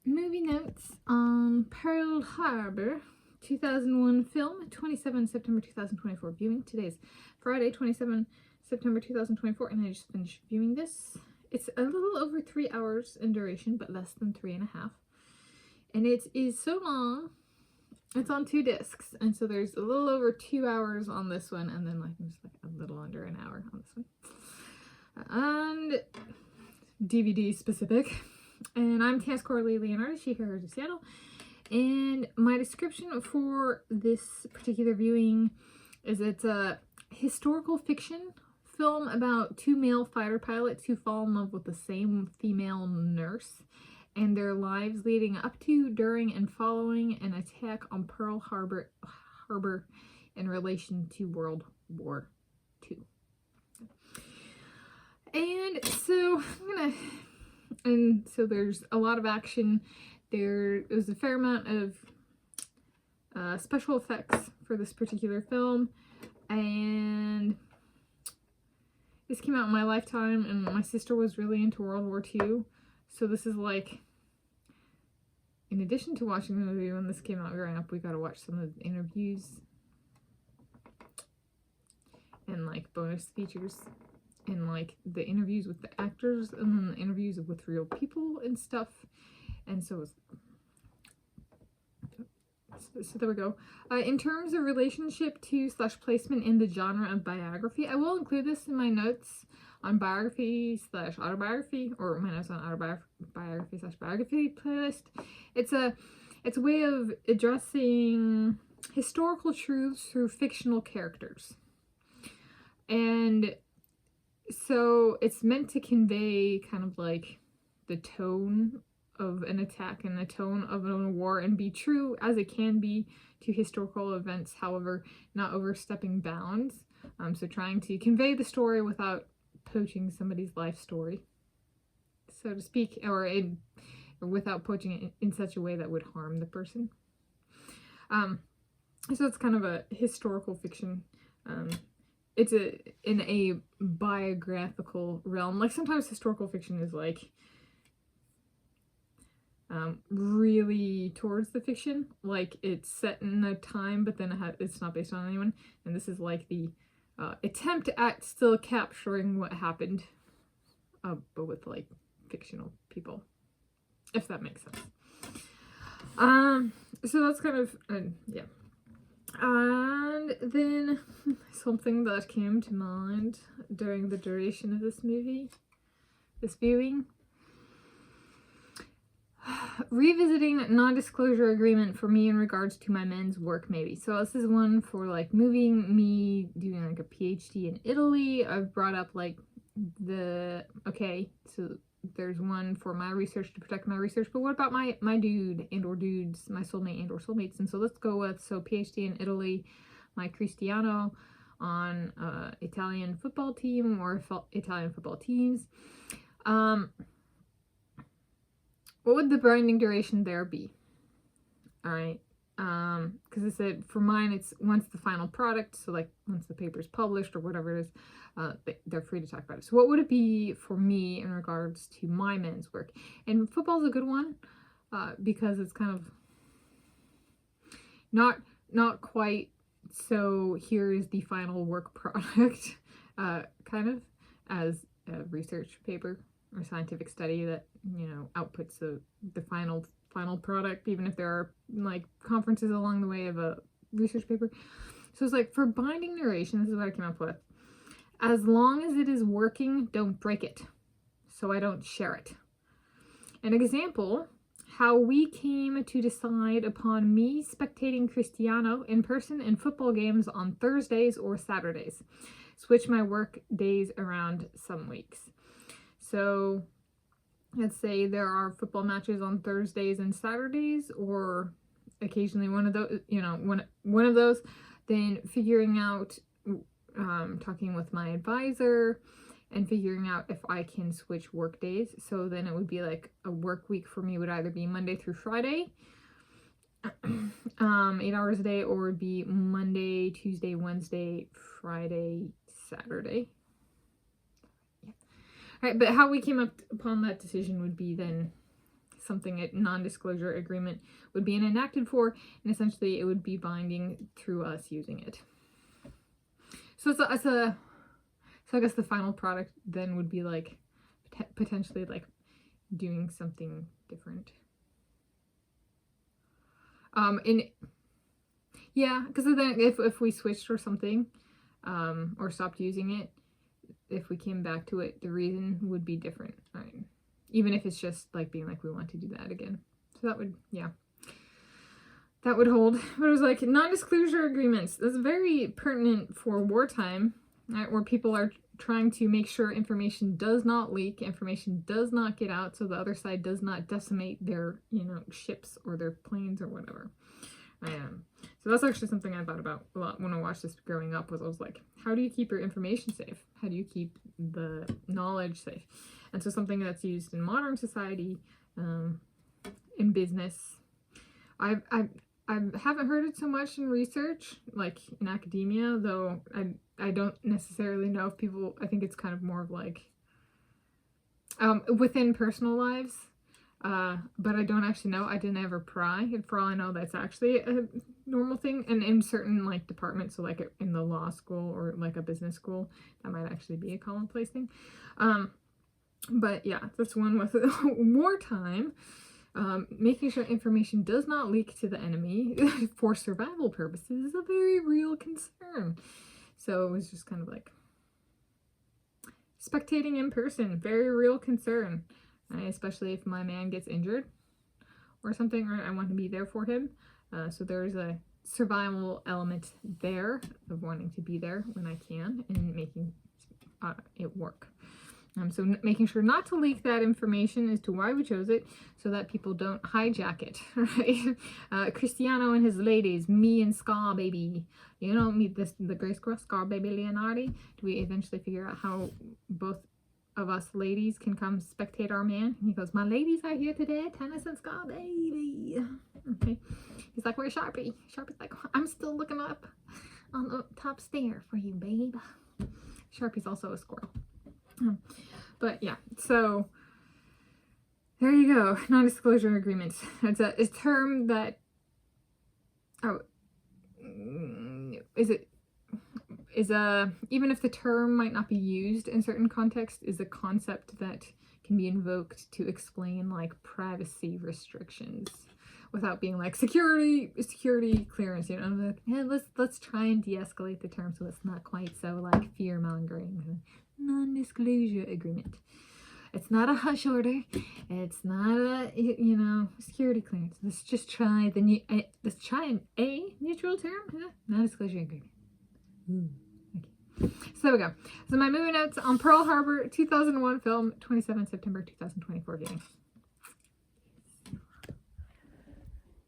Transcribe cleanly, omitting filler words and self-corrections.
movie notes on Pearl Harbor, 2001 film, 27 September 2024 viewing. Today's Friday, 27 September 2024, and I just finished viewing this. It's a little over 3 hours in duration, but less than 3.5. And it is so long. It's on 2 discs, and so there's a little over 2 hours on this one, and then just a little under an hour on this one. And DVD specific. And I'm Tanis Coralee Leonhardi, she, her, hers of Seattle. And my description for this particular viewing is it's a historical fiction film about 2 male fighter pilots who fall in love with the same female nurse and their lives leading up to, during, and following an attack on Pearl Harbor in relation to World War II. And so there's a lot of action. There was a fair amount of special effects for this particular film, and this came out in my lifetime, and my sister was really into World War II, so this is like, in addition to watching the movie when this came out growing up, we got to watch some of the interviews and like bonus features and like the interviews with the actors and then the interviews with real people and stuff. And so there we go. In terms of relationship to / placement in the genre of biography, I will include this in my notes on biography / autobiography, or my notes on autobiography / biography playlist. It's a way of addressing historical truths through fictional characters. And so it's meant to convey kind of like the tone of an attack and the tone of a war and be true as it can be to historical events, however, not overstepping bounds. So trying to convey the story without poaching somebody's life story, so to speak, or without poaching it in such a way that would harm the person. So it's kind of a historical fiction. It's in a biographical realm. Like sometimes historical fiction is like really towards the fiction, like it's set in a time, but then it's not based on anyone. And this is like the attempt at still capturing what happened, but with like fictional people, if that makes sense. So that's kind of yeah. And then something that came to mind during the duration of this viewing, revisiting non-disclosure agreement for me in regards to my men's work, maybe. So this is one for like me doing like a PhD in Italy. I've brought up like so there's one for my research to protect my research, but what about my dude and or dudes, my soulmate and or soulmates? And so let's go with, PhD in Italy, my Cristiano on Italian football team or Italian football teams. What would the binding duration there be? All right. Because I said for mine, it's once the final product, so like once the paper is published or whatever it is, they're free to talk about it. So what would it be for me in regards to my men's work? And football's a good one, because it's kind of not quite so here is the final work product, kind of as a research paper or scientific study that, outputs the final product, even if there are like conferences along the way of a research paper. So it's like for binding duration, this is what I came up with. As long as it is working, don't break it, so I don't share it. An example, how we came to decide upon me spectating Cristiano in person in football games on Thursdays or Saturdays. Switch my work days around some weeks. So let's say there are football matches on Thursdays and Saturdays, or occasionally one of those, one of those, then figuring out, talking with my advisor and figuring out if I can switch work days. So then it would be like a work week for me would either be Monday through Friday, 8 hours a day, or it would be Monday, Tuesday, Wednesday, Friday, Saturday. Yeah. All right, but how we came up upon that decision would be then something a non-disclosure agreement would be enacted for, and essentially it would be binding through us using it. So so I guess the final product then would be like potentially like doing something different. Yeah, because then if we switched or something, or stopped using it, if we came back to it, the reason would be different, right? Even if it's just like being like, we want to do that again. So that would, yeah, that would hold. But it was like non-disclosure agreements. That's very pertinent for wartime, right? Where people are trying to make sure information does not leak, information does not get out, so the other side does not decimate their, ships or their planes or whatever. So that's actually something I thought about a lot when I watched this growing up. I was like, how do you keep your information safe? How do you keep the knowledge safe? And so something that's used in modern society, in business, I haven't heard it so much in research, like in academia, though I don't necessarily know if people, I think it's kind of more of like within personal lives. But I don't actually know. I didn't ever pry. And for all I know, that's actually a normal thing. And in certain like departments, so like in the law school or like a business school, that might actually be a commonplace thing. But yeah, this one with wartime, making sure information does not leak to the enemy for survival purposes is a very real concern. So it was just kind of like spectating in person, very real concern. Especially if my man gets injured or something, or I want to be there for him. So there's a survival element there of wanting to be there when I can and making it work. So making sure not to leak that information as to why we chose it, so that people don't hijack it, right? Cristiano and his ladies, me and Scar baby. Meet the Grace Girl, Scar baby Leonhardi. Do we eventually figure out how both of us ladies can come spectate our man? And he goes, my ladies are here today, Tanis and Scar baby. Okay. He's like, where's Sharpie? Sharpie's like, I'm still looking up on the top stair for you, babe. Sharpie's also a squirrel. But yeah, so there you go. Non-disclosure agreements. It's a term that, even if the term might not be used in certain contexts, is a concept that can be invoked to explain like privacy restrictions without being like security clearance, like, yeah, let's try and de-escalate the term so it's not quite so like fear-mongering. Non-disclosure agreement. It's not a hush order. It's not a security clearance. Let's just try let's try a neutral term. Non-disclosure agreement. Okay. So there we go. So my movie notes on Pearl Harbor 2001 film, 27 September 2024 viewing.